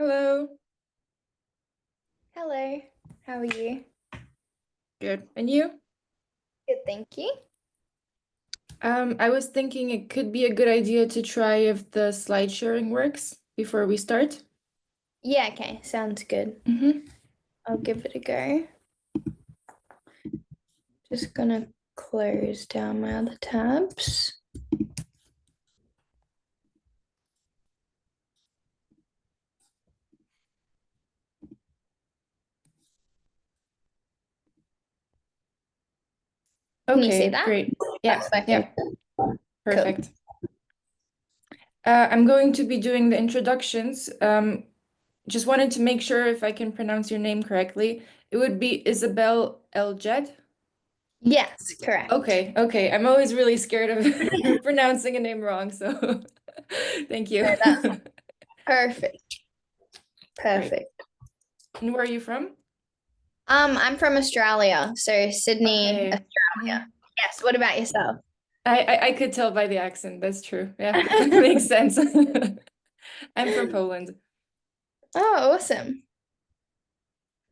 Hello. Hello, how are you? Good. And you? Good, thank you. I was thinking it could be a good idea to try if the slide sharing works before we start. Yeah, okay, sounds good. Mm-hmm. I'll give it a go. Just gonna close down my other tabs. Can you see Okay, that? great. Yeah, Okay, yeah, cool. perfect. I'm going to be doing the introductions. Just wanted to make sure if I can pronounce your name correctly. It would be Isabelle Eljed. Yes, correct. Okay, okay. I'm always really scared of pronouncing a name wrong, so thank you. No, that's perfect. Great. Perfect. And where are you from? I'm from Australia, so Sydney, Okay. Australia. Mhm. Yes, what about yourself? I could tell by the accent. That's true. Yeah, makes sense. I'm from Poland. Oh, awesome.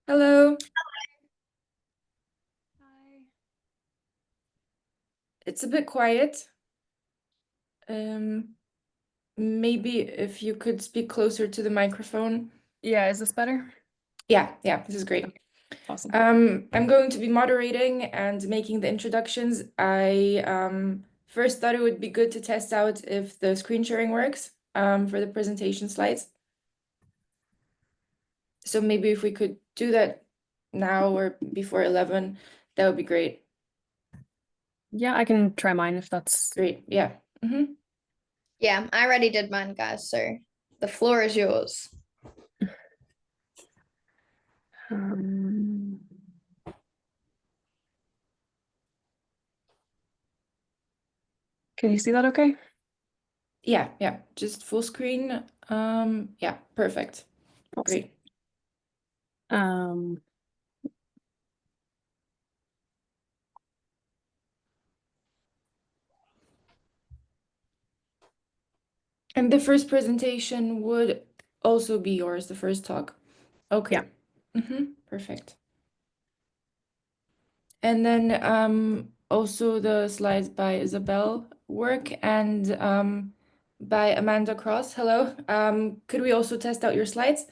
Hello. Hi. It's a bit quiet. Um, maybe if you could speak closer to the microphone. Yeah, is this better? Yeah, yeah, this is great. Awesome. I'm going to be moderating and making the introductions. I first thought it would be good to test out if the screen sharing works for the presentation slides. So maybe if we could do that now or before 11, that would be great. Yeah, I can try mine if that's Great. Yeah. Mm-hmm. Yeah, I already did mine, guys, so the floor is yours. um, can you see that okay? Yeah, yeah. Just full screen. Yeah, perfect. Awesome. Great. Um, And the first presentation would also be yours, the first talk. yeah. Okay. Mm-hmm. Perfect. And then also the slides by Isabelle work and by Amanda Krause. Hello. Could we also test out your slides?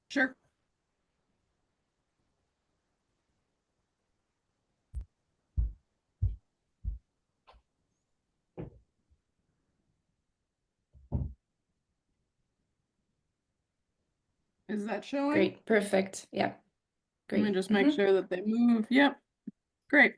Sure. Is that showing? Great. Perfect. Yeah. Let me Great. just make sure that they move. Yep. Great.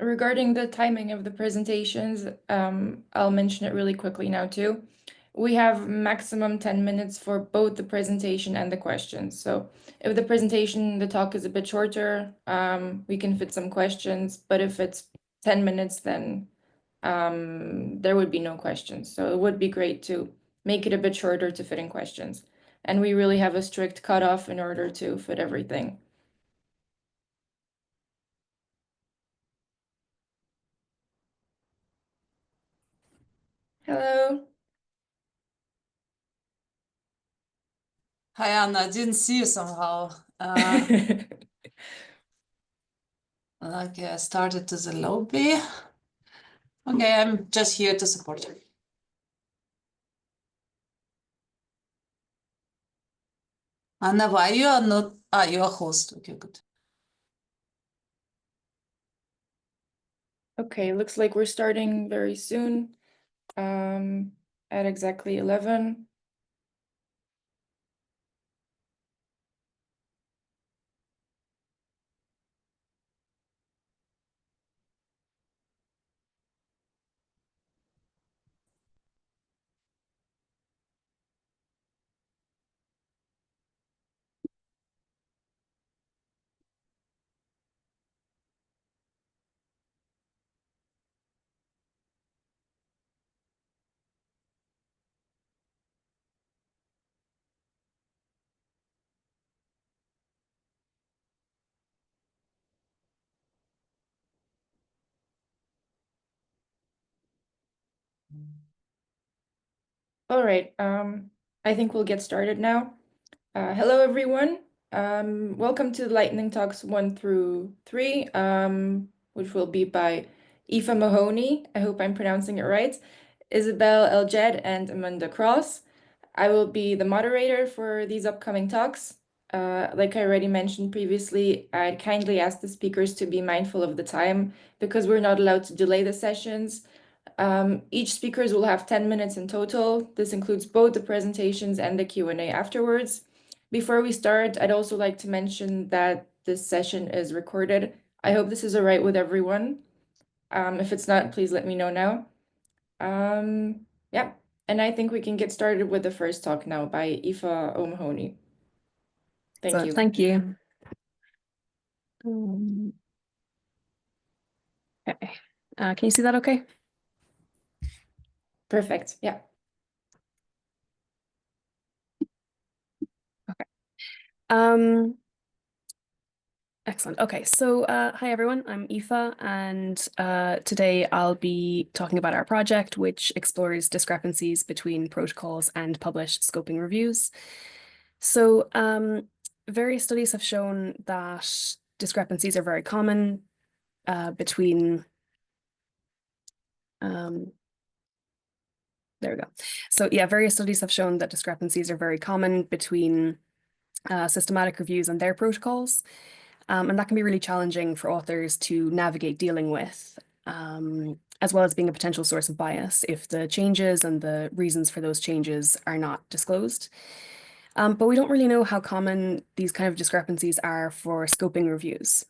Regarding the timing of the presentations, I'll mention it really quickly now too. We have maximum 10 minutes for both the presentation and the questions. So if the presentation, the talk is a bit shorter, we can fit some questions, but if it's 10 minutes, then there would be no questions. So it would be great to make it a bit shorter to fit in questions. And we really have a strict cutoff in order to fit everything. Hello. Hi, Anna. I didn't see you somehow. Like I started to the lobby. Okay, I'm just here to support you. Anna, why you are not? Ah, you're a host. Okay, good. Okay, looks like we're starting very soon, at exactly 11. All right, I think we'll get started now. Hello, everyone. Welcome to Lightning Talks 1 through 3, which will be by Aoife Mahoney. I hope I'm pronouncing it right. Isabelle, Eljed, and Amanda Krause. I will be the moderator for these upcoming talks. Like I already mentioned previously, I'd kindly ask the speakers to be mindful of the time because we're not allowed to delay the sessions. Each speakers will have 10 minutes in total. This includes both the presentations and the Q&A afterwards. Before we start, I'd also like to mention that this session is recorded. I hope this is all right with everyone. If it's not, please let me know now. Yeah, and I think we can get started with the first talk now by Aoife O'Mahony. Thank you. Thank you. Okay. Can you see that okay? Perfect. Yeah. Okay. Excellent. Okay, so hi everyone, I'm Aoife, and today I'll be talking about our project, which explores discrepancies between protocols and published scoping reviews. So various studies have shown that discrepancies are very common between there we go. So yeah, various studies have shown that discrepancies are very common between systematic reviews and their protocols. And that can be really challenging for authors to navigate dealing with, as well as being a potential source of bias if the changes and the reasons for those changes are not disclosed. But we don't really know how common these kind of discrepancies are for scoping reviews.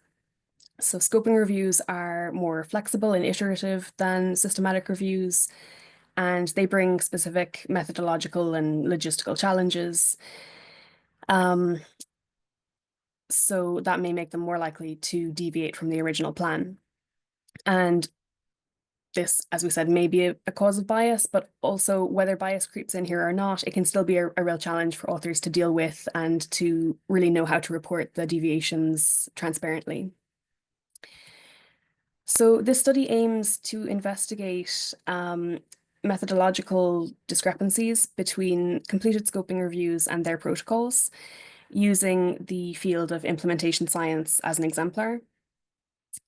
So scoping reviews are more flexible and iterative than systematic reviews, and they bring specific methodological and logistical challenges. So that may make them more likely to deviate from the original plan. And this, as we said, may be a cause of bias, but also whether bias creeps in here or not, it can still be a real challenge for authors to deal with and to really know how to report the deviations transparently. So this study aims to investigate methodological discrepancies between completed scoping reviews and their protocols, using the field of implementation science as an exemplar.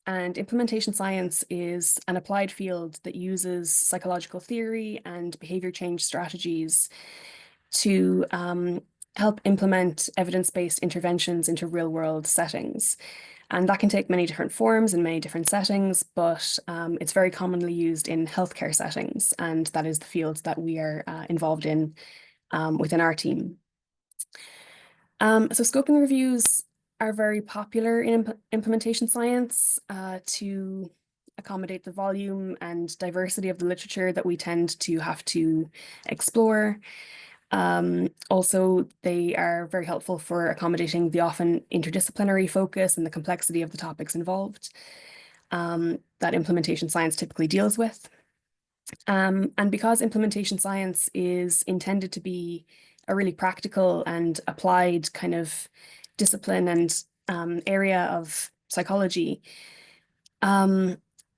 And implementation science is an applied field that uses psychological theory and behavior change strategies to help implement evidence-based interventions into real-world settings. And that can take many different forms in many different settings, but it's very commonly used in healthcare settings, and that is the field that we are involved in within our team. So scoping reviews are very popular in implementation science to accommodate the volume and diversity of the literature that we tend to have to explore. Also, they are very helpful for accommodating the often interdisciplinary focus and the complexity of the topics involved that implementation science typically deals with. And because implementation science is intended to be a really practical and applied kind of discipline and area of psychology,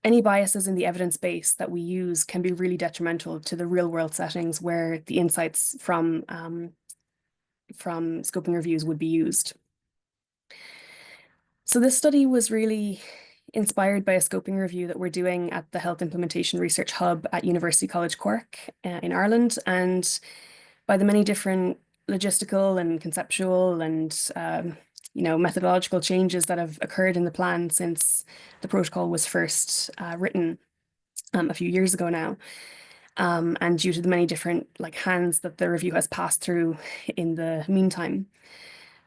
any biases in the evidence base that we use can be really detrimental to the real world settings where the insights from scoping reviews would be used. So this study was really inspired by a scoping review that we're doing at the Health Implementation Research Hub at University College Cork in Ireland, and by the many different logistical and conceptual and methodological changes that have occurred in the plan since the protocol was first written a few years ago now. And due to the many different hands that the review has passed through in the meantime.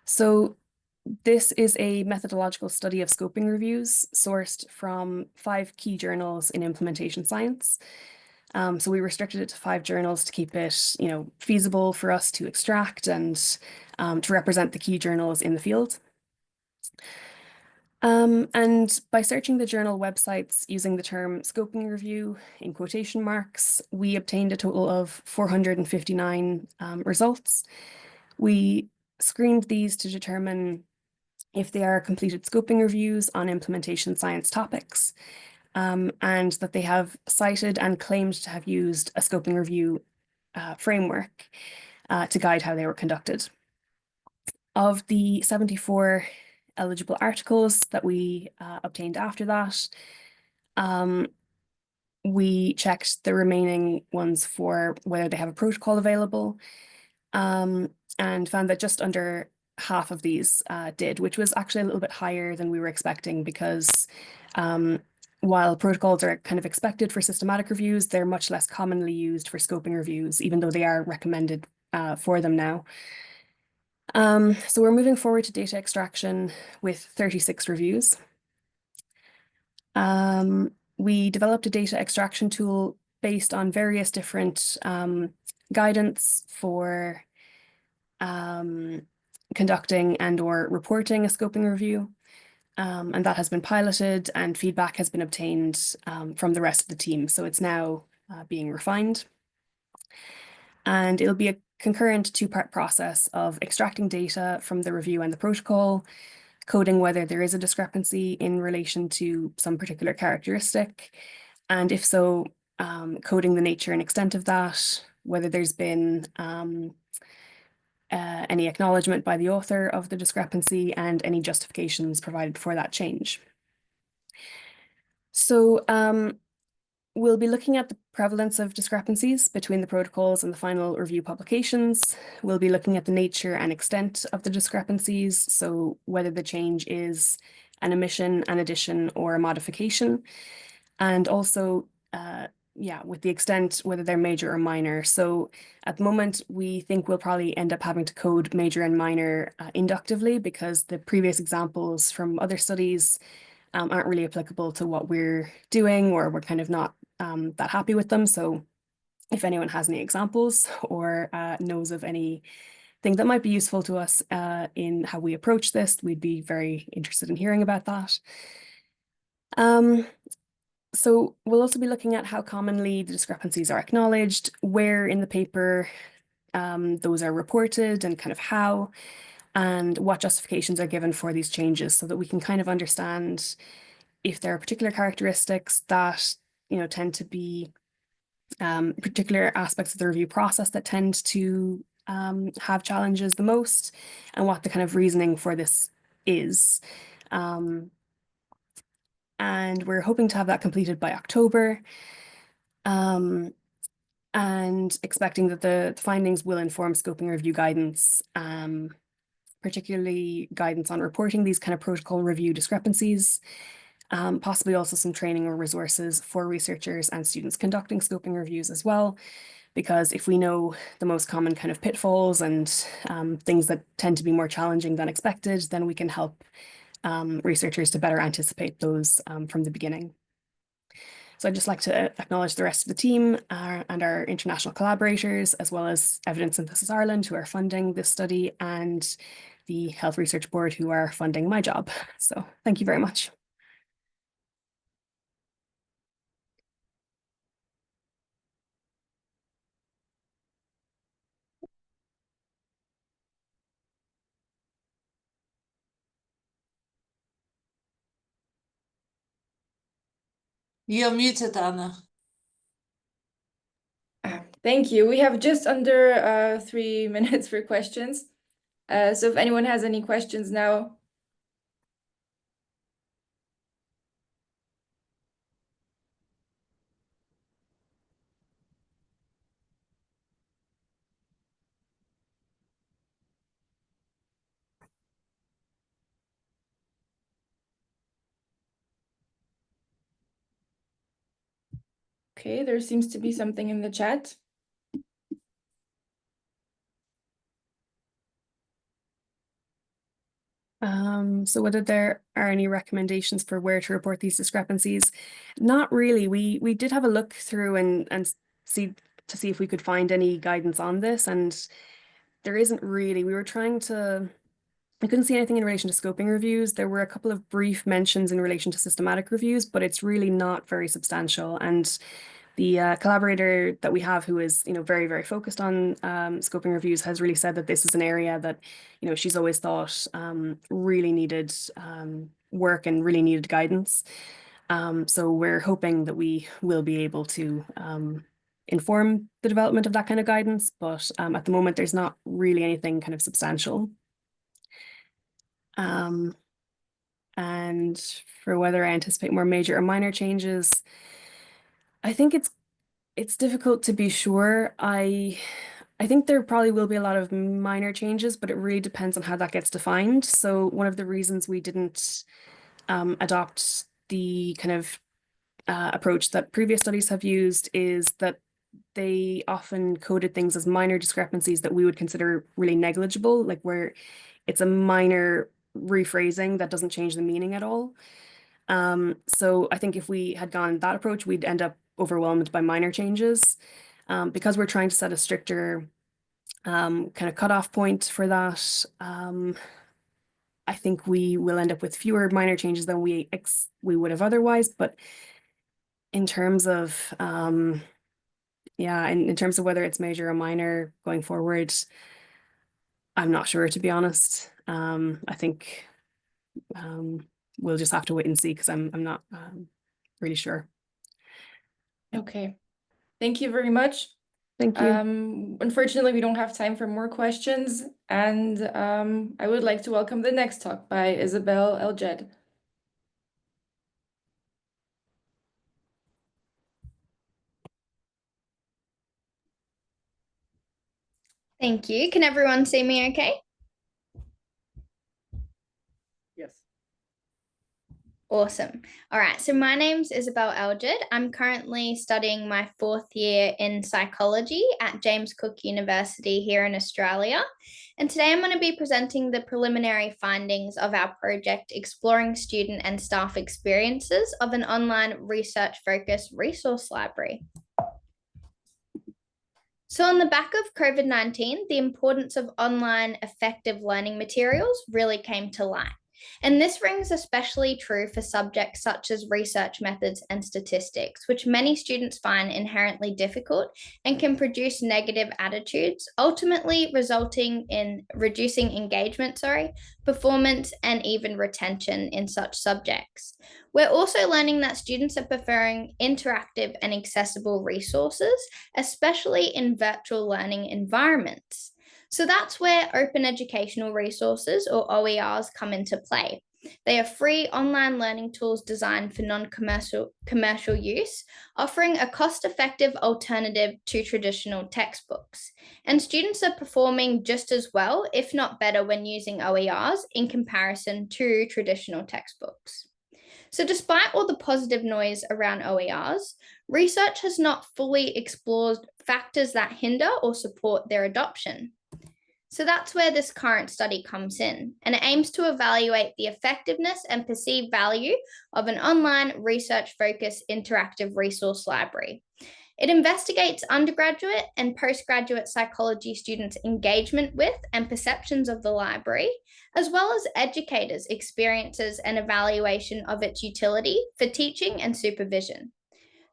So this is a methodological study of scoping reviews sourced from 5 key journals in implementation science. So we restricted it to 5 journals to keep it, feasible for us to extract and to represent the key journals in the field. And by searching the journal websites using the term scoping review in quotation marks, we obtained a total of 459 results. We screened these to determine if they are completed scoping reviews on implementation science topics. and that they have cited and claimed to have used a scoping review framework to guide how they were conducted. Of the 74 eligible articles that we obtained after that, we checked the remaining ones for whether they have a protocol available, and found that just under half of these did, which was actually a little bit higher than we were expecting, because while protocols are kind of expected for systematic reviews, they're much less commonly used for scoping reviews, even though they are recommended for them now. So we're moving forward to data extraction with 36 reviews. We developed a data extraction tool based on various different guidance for conducting and/or reporting a scoping review. And that has been piloted, and feedback has been obtained from the rest of the team. So it's now being refined. And it'll be a concurrent two-part process of extracting data from the review and the protocol, coding whether there is a discrepancy in relation to some particular characteristic, and if so, coding the nature and extent of that, whether there's been any acknowledgement by the author of the discrepancy, and any justifications provided for that change. So we'll be looking at the prevalence of discrepancies between the protocols and the final review publications. We'll be looking at the nature and extent of the discrepancies, so whether the change is an omission, an addition, or a modification, and also with the extent, whether they're major or minor. So at the moment, we think we'll probably end up having to code major and minor inductively, because the previous examples from other studies aren't really applicable to what we're doing, or we're kind of not that happy with them. So if anyone has any examples or knows of anything that might be useful to us in how we approach this, we'd be very interested in hearing about that. So we'll also be looking at how commonly the discrepancies are acknowledged, where in the paper those are reported, and kind of how, and what justifications are given for these changes, so that we can kind of understand if there are particular characteristics that, tend to be particular aspects of the review process that tend to have challenges the most, and what the kind of reasoning for this is. And we're hoping to have that completed by October, and expecting that the findings will inform scoping review guidance, particularly guidance on reporting these kind of protocol review discrepancies, possibly also some training or resources for researchers and students conducting scoping reviews as well. Because if we know the most common kind of pitfalls and things that tend to be more challenging than expected, then we can help researchers to better anticipate those from the beginning. So I'd just like to acknowledge the rest of the team and our international collaborators, as well as Evidence Synthesis Ireland, who are funding this study, and the Health Research Board, who are funding my job. So thank you very much. You're muted, Anna. Thank you. We have just under 3 minutes for questions. So if anyone has any questions now. Okay, there seems to be something in the chat. So whether there are any recommendations for where to report these discrepancies? Not really. We did have a look through and see if we could find any guidance on this, and there isn't really. I couldn't see anything in relation to scoping reviews. There were a couple of brief mentions in relation to systematic reviews, but it's really not very substantial. And the collaborator that we have, who is very, very focused on scoping reviews, has really said that this is an area that she's always thought really needed work and really needed guidance. So we're hoping that we will be able to inform the development of that kind of guidance, but at the moment there's not really anything kind of substantial. And for whether I anticipate more major or minor changes, I think it's difficult to be sure. I think there probably will be a lot of minor changes, but it really depends on how that gets defined. So one of the reasons we didn't adopt the kind of approach that previous studies have used is that they often coded things as minor discrepancies that we would consider really negligible, like where it's a minor rephrasing that doesn't change the meaning at all. So I think if we had gone that approach, we'd end up overwhelmed by minor changes. Because we're trying to set a stricter kind of cutoff point for that, I think we will end up with fewer minor changes than we would have otherwise. But in terms of in terms of whether it's major or minor going forward, I'm not sure, to be honest. I think we'll just have to wait and see, because I'm not really sure. Okay, thank you very much. Thank you. Unfortunately, we don't have time for more questions, and I would like to welcome the next talk by Isabelle Eljed. Thank you. Can everyone see me okay? Yes. Awesome. All right. So my name's Isabelle Eljed. I'm currently studying my 4th year in psychology at James Cook University here in Australia. And today I'm going to be presenting the preliminary findings of our project exploring student and staff experiences of an online research-focused resource library. So on the back of COVID-19, the importance of online effective learning materials really came to light. And this rings especially true for subjects such as research methods and statistics, which many students find inherently difficult and can produce negative attitudes, ultimately resulting in reducing engagement, performance, and even retention in such subjects. We're also learning that students are preferring interactive and accessible resources, especially in virtual learning environments. So that's where open educational resources, or OERs, come into play. They are free online learning tools designed for non-commercial use, offering a cost-effective alternative to traditional textbooks. And students are performing just as well, if not better, when using OERs in comparison to traditional textbooks. So despite all the positive noise around OERs, research has not fully explored factors that hinder or support their adoption. So that's where this current study comes in, and it aims to evaluate the effectiveness and perceived value of an online research-focused interactive resource library. It investigates undergraduate and postgraduate psychology students' engagement with and perceptions of the library, as well as educators' experiences and evaluation of its utility for teaching and supervision.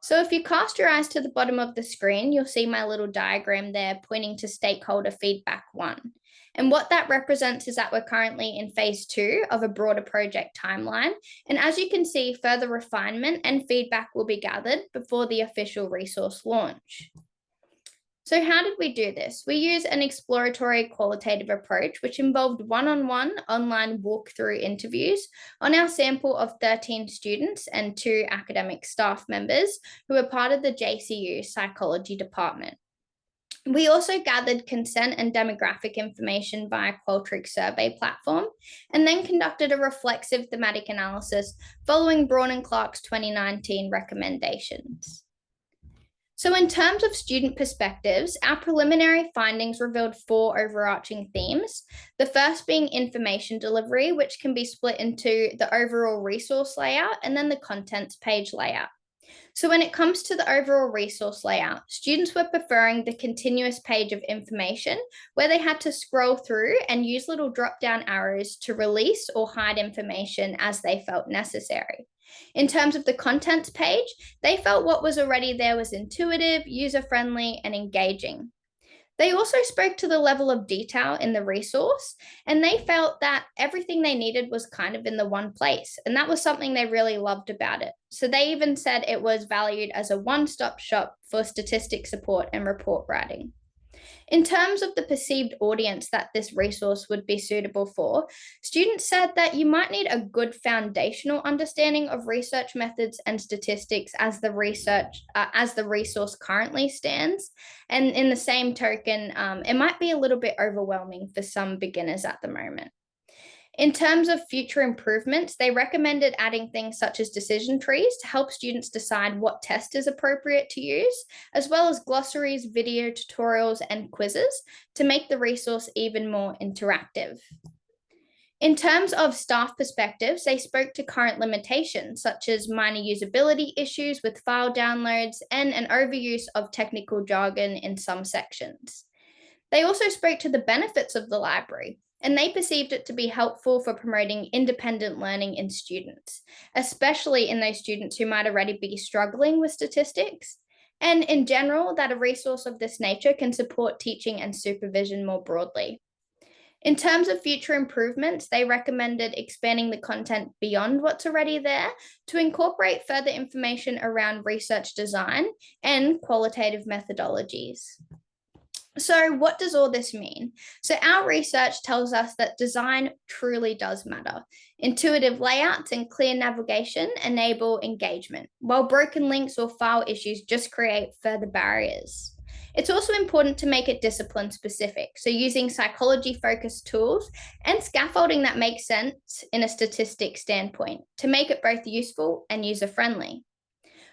So if you cast your eyes to the bottom of the screen, you'll see my little diagram there pointing to stakeholder feedback 1. And what that represents is that we're currently in phase 2 of a broader project timeline. And as you can see, further refinement and feedback will be gathered before the official resource launch. So how did we do this? We used an exploratory qualitative approach, which involved one-on-one online walkthrough interviews on our sample of 13 students and 2 academic staff members who are part of the JCU psychology department. We also gathered consent and demographic information via Qualtrics survey platform, and then conducted a reflexive thematic analysis following Braun and Clark's 2019 recommendations. So in terms of student perspectives, our preliminary findings revealed 4 overarching themes. The first being information delivery, which can be split into the overall resource layout and then the contents page layout. So when it comes to the overall resource layout, students were preferring the continuous page of information where they had to scroll through and use little drop-down arrows to release or hide information as they felt necessary. In terms of the contents page, they felt what was already there was intuitive, user-friendly, and engaging. They also spoke to the level of detail in the resource, and they felt that everything they needed was kind of in the one place. And that was something they really loved about it. So they even said it was valued as a one-stop shop for statistic support and report writing. In terms of the perceived audience that this resource would be suitable for, students said that you might need a good foundational understanding of research methods and statistics as the resource currently stands. And in the same token, it might be a little bit overwhelming for some beginners at the moment. In terms of future improvements, they recommended adding things such as decision trees to help students decide what test is appropriate to use, as well as glossaries, video tutorials, and quizzes to make the resource even more interactive. In terms of staff perspectives, they spoke to current limitations, such as minor usability issues with file downloads and an overuse of technical jargon in some sections. They also spoke to the benefits of the library, and they perceived it to be helpful for promoting independent learning in students, especially in those students who might already be struggling with statistics, and in general, that a resource of this nature can support teaching and supervision more broadly. In terms of future improvements, they recommended expanding the content beyond what's already there to incorporate further information around research design and qualitative methodologies. So what does all this mean? So our research tells us that design truly does matter. Intuitive layouts and clear navigation enable engagement, while broken links or file issues just create further barriers. It's also important to make it discipline specific, so using psychology-focused tools and scaffolding that makes sense in a statistic standpoint to make it both useful and user-friendly.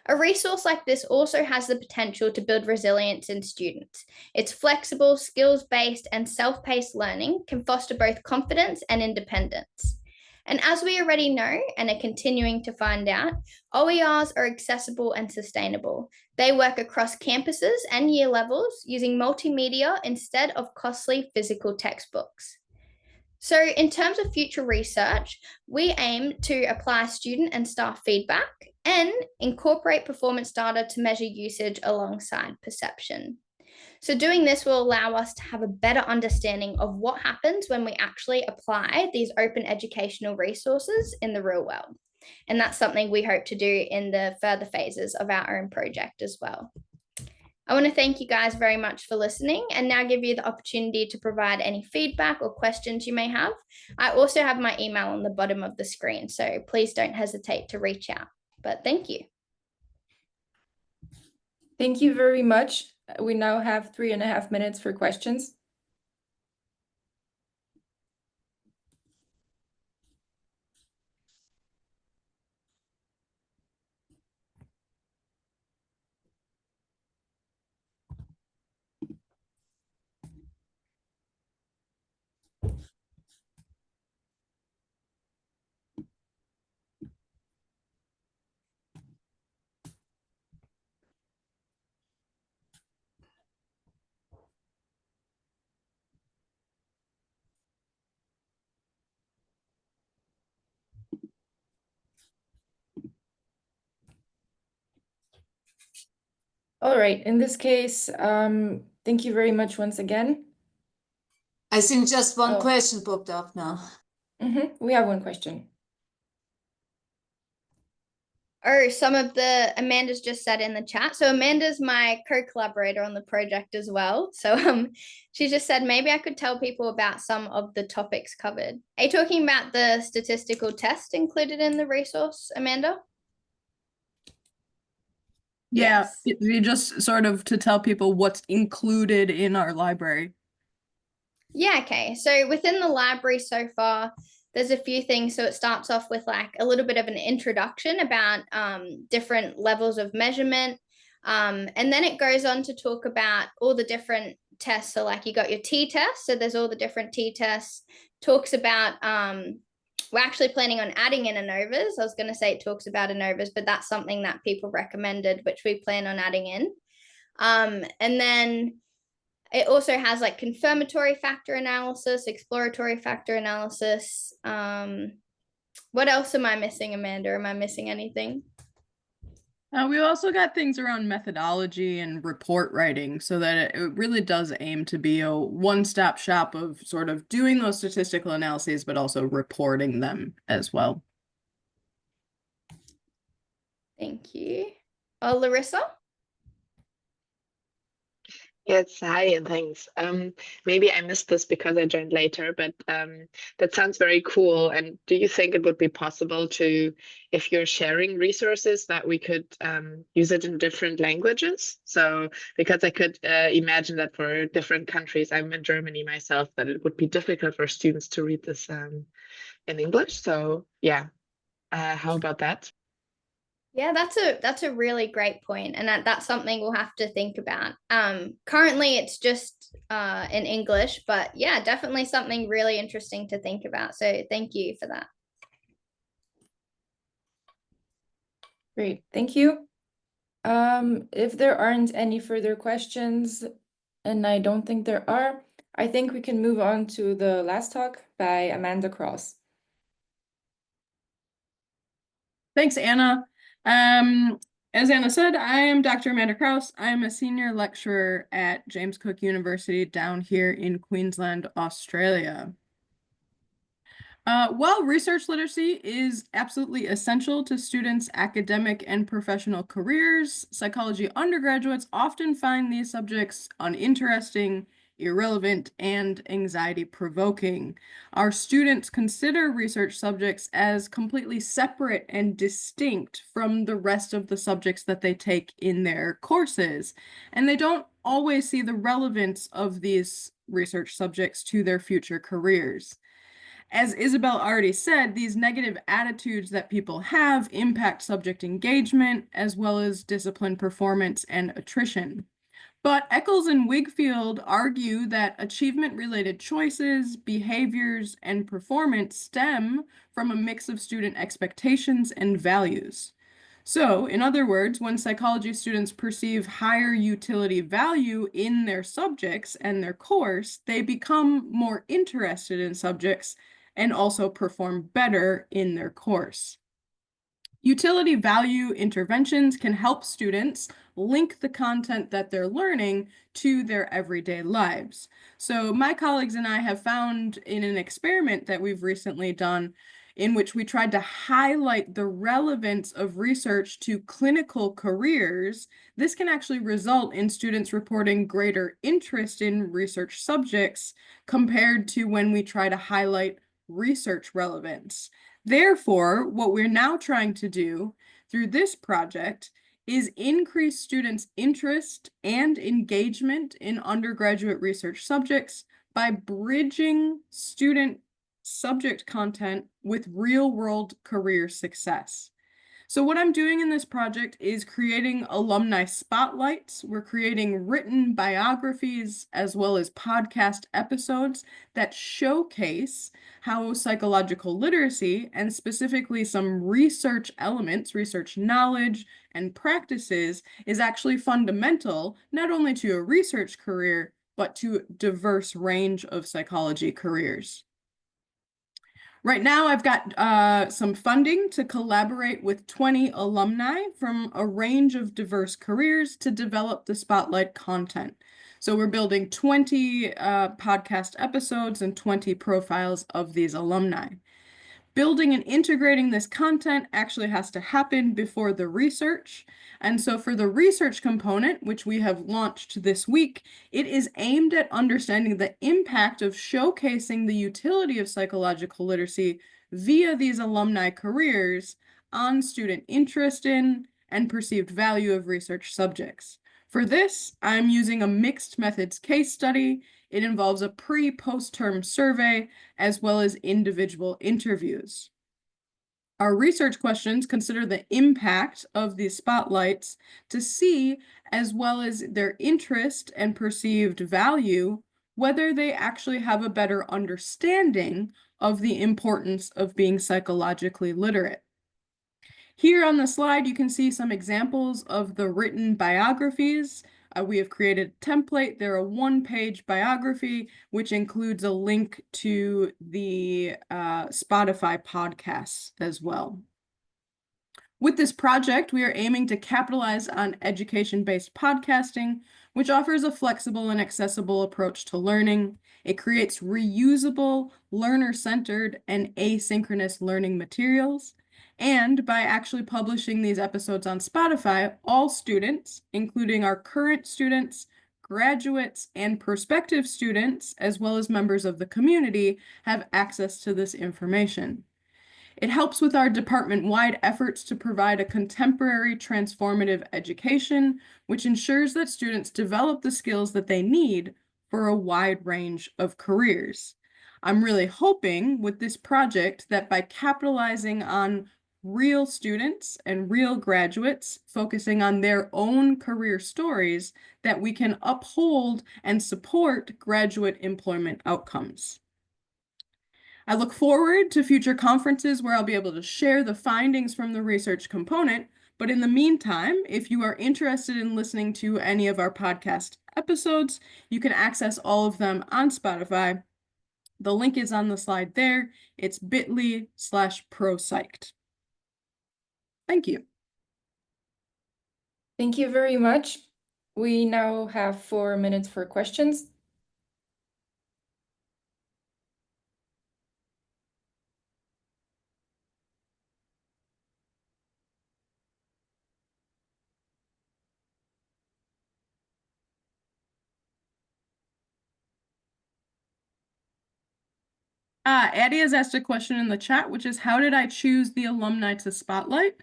A resource like this also has the potential to build resilience in students. Its flexible, skills-based, and self-paced learning can foster both confidence and independence. And as we already know and are continuing to find out, OERs are accessible and sustainable. They work across campuses and year levels using multimedia instead of costly physical textbooks. So in terms of future research, we aim to apply student and staff feedback and incorporate performance data to measure usage alongside perception. So doing this will allow us to have a better understanding of what happens when we actually apply these open educational resources in the real world. And that's something we hope to do in the further phases of our own project as well. I want to thank you guys very much for listening and now give you the opportunity to provide any feedback or questions you may have. I also have my email on the bottom of the screen, so please don't hesitate to reach out. But thank you. Thank you very much. We now have 3.5 minutes for questions. All right, in this case, thank you very much once again. I think just one question popped up now. We have one question. Some of the Amanda's just said in the chat. So Amanda's my co-collaborator on the project as well. So she just said maybe I could tell people about some of the topics covered. Are you talking about the statistical test included in the resource, Amanda? Yeah, you just sort of to tell people what's included in our library. Yeah, okay. So within the library so far, there's a few things. So it starts off with like a little bit of an introduction about different levels of measurement. And then it goes on to talk about all the different tests. So like you got your t-test. So there's all the different t-tests. Talks about, we're actually planning on adding in ANOVAs. I was going to say it talks about ANOVAs, but that's something that people recommended, which we plan on adding in. And then it also has like confirmatory factor analysis, exploratory factor analysis. What else am I missing, Amanda? Am I missing anything? We also got things around methodology and report writing so that it really does aim to be a one-stop shop of sort of doing those statistical analyses, but also reporting them as well. Thank you. Oh, Larissa? Yes, hi and thanks. Maybe I missed this because I joined later, but that sounds very cool. And do you think it would be possible to, if you're sharing resources, that we could use it in different languages? So, because I could imagine that for different countries, I'm in Germany myself, that it would be difficult for students to read this in English. So, yeah, how about that? Yeah, that's a really great point, and that's something we'll have to think about. Currently it's just in English, but yeah, definitely something really interesting to think about. So thank you for that. Great, thank you. If there aren't any further questions, and I don't think there are, I think we can move on to the last talk by Amanda Krause. Thanks, Anna. As Anna said, I am Dr. Amanda Krause. I am a senior lecturer at James Cook University down here in Queensland, Australia. While research literacy is absolutely essential to students' academic and professional careers, psychology undergraduates often find these subjects uninteresting, irrelevant, and anxiety-provoking. Our students consider research subjects as completely separate and distinct from the rest of the subjects that they take in their courses, and they don't always see the relevance of these research subjects to their future careers. As Isabelle already said, these negative attitudes that people have impact subject engagement as well as discipline performance and attrition. But Eccles and Wigfield argue that achievement-related choices, behaviors, and performance stem from a mix of student expectations and values. So, in other words, when psychology students perceive higher utility value in their subjects and their course, they become more interested in subjects and also perform better in their course. Utility value interventions can help students link the content that they're learning to their everyday lives. So my colleagues and I have found in an experiment that we've recently done in which we tried to highlight the relevance of research to clinical careers, this can actually result in students reporting greater interest in research subjects compared to when we try to highlight research relevance. Therefore, what we're now trying to do through this project is increase students' interest and engagement in undergraduate research subjects by bridging student subject content with real-world career success. So what I'm doing in this project is creating alumni spotlights. We're creating written biographies as well as podcast episodes that showcase how psychological literacy and specifically some research elements, research knowledge and practices is actually fundamental not only to a research career, but to a diverse range of psychology careers. Right now, I've got some funding to collaborate with 20 alumni from a range of diverse careers to develop the Spotlight content. So we're building 20 podcast episodes and 20 profiles of these alumni. Building and integrating this content actually has to happen before the research. And so for the research component, which we have launched this week, it is aimed at understanding the impact of showcasing the utility of psychological literacy via these alumni careers on student interest in and perceived value of research subjects. For this, I'm using a mixed methods case study. It involves a pre-post-term survey as well as individual interviews. Our research questions consider the impact of these spotlights to see, as well as their interest and perceived value, whether they actually have a better understanding of the importance of being psychologically literate. Here on the slide, you can see some examples of the written biographies. We have created a template. They're a one-page biography, which includes a link to the Spotify podcasts as well. With this project, we are aiming to capitalize on education-based podcasting, which offers a flexible and accessible approach to learning. It creates reusable, learner-centered, and asynchronous learning materials. And by actually publishing these episodes on Spotify, all students, including our current students, graduates, and prospective students, as well as members of the community, have access to this information. It helps with our department-wide efforts to provide a contemporary transformative education, which ensures that students develop the skills that they need for a wide range of careers. I'm really hoping with this project that by capitalizing on real students and real graduates, focusing on their own career stories, that we can uphold and support graduate employment outcomes. I look forward to future conferences where I'll be able to share the findings from the research component. But in the meantime, if you are interested in listening to any of our podcast episodes, you can access all of them on Spotify. The link is on the slide there. It's bit.ly/propsych. Thank you. Thank you very much. We now have 4 minutes for questions. Addie has asked a question in the chat, which is, how did I choose the alumni to spotlight?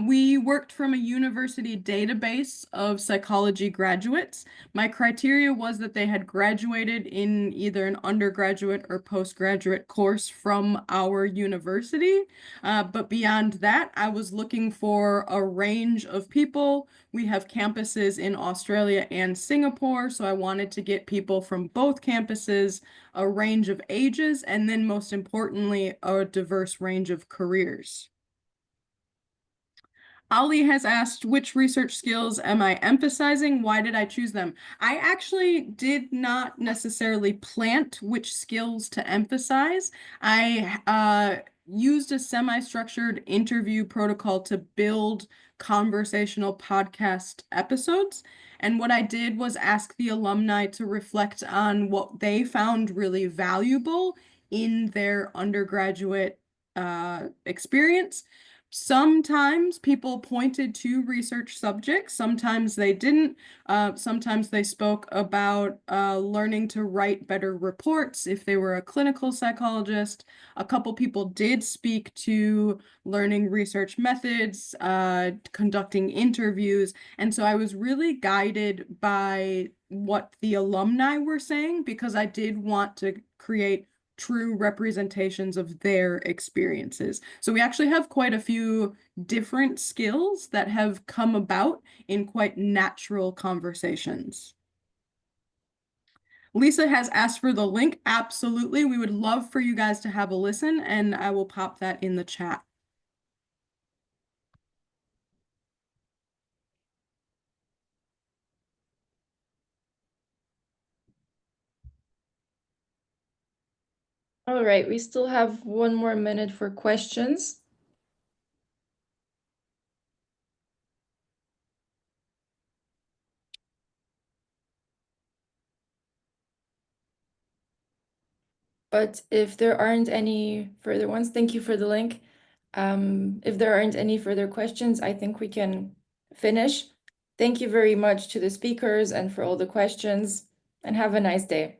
We worked from a university database of psychology graduates. My criteria was that they had graduated in either an undergraduate or postgraduate course from our university. But beyond that, I was looking for a range of people. We have campuses in Australia and Singapore, so I wanted to get people from both campuses, a range of ages, and then most importantly, a diverse range of careers. Ali has asked, which research skills am I emphasizing? Why did I choose them? I actually did not necessarily plant which skills to emphasize. I used a semi-structured interview protocol to build conversational podcast episodes. And what I did was ask the alumni to reflect on what they found really valuable in their undergraduate experience. Sometimes people pointed to research subjects, sometimes they didn't. Sometimes they spoke about learning to write better reports if they were a clinical psychologist. A couple people did speak to learning research methods, conducting interviews. And so I was really guided by what the alumni were saying, because I did want to create true representations of their experiences. So we actually have quite a few different skills that have come about in quite natural conversations. Lisa has asked for the link. Absolutely. We would love for you guys to have a listen, and I will pop that in the chat. All right, we still have 1 more minute for questions. But if there aren't any further ones, thank you for the link. If there aren't any further questions, I think we can finish. Thank you very much to the speakers and for all the questions, and have a nice day.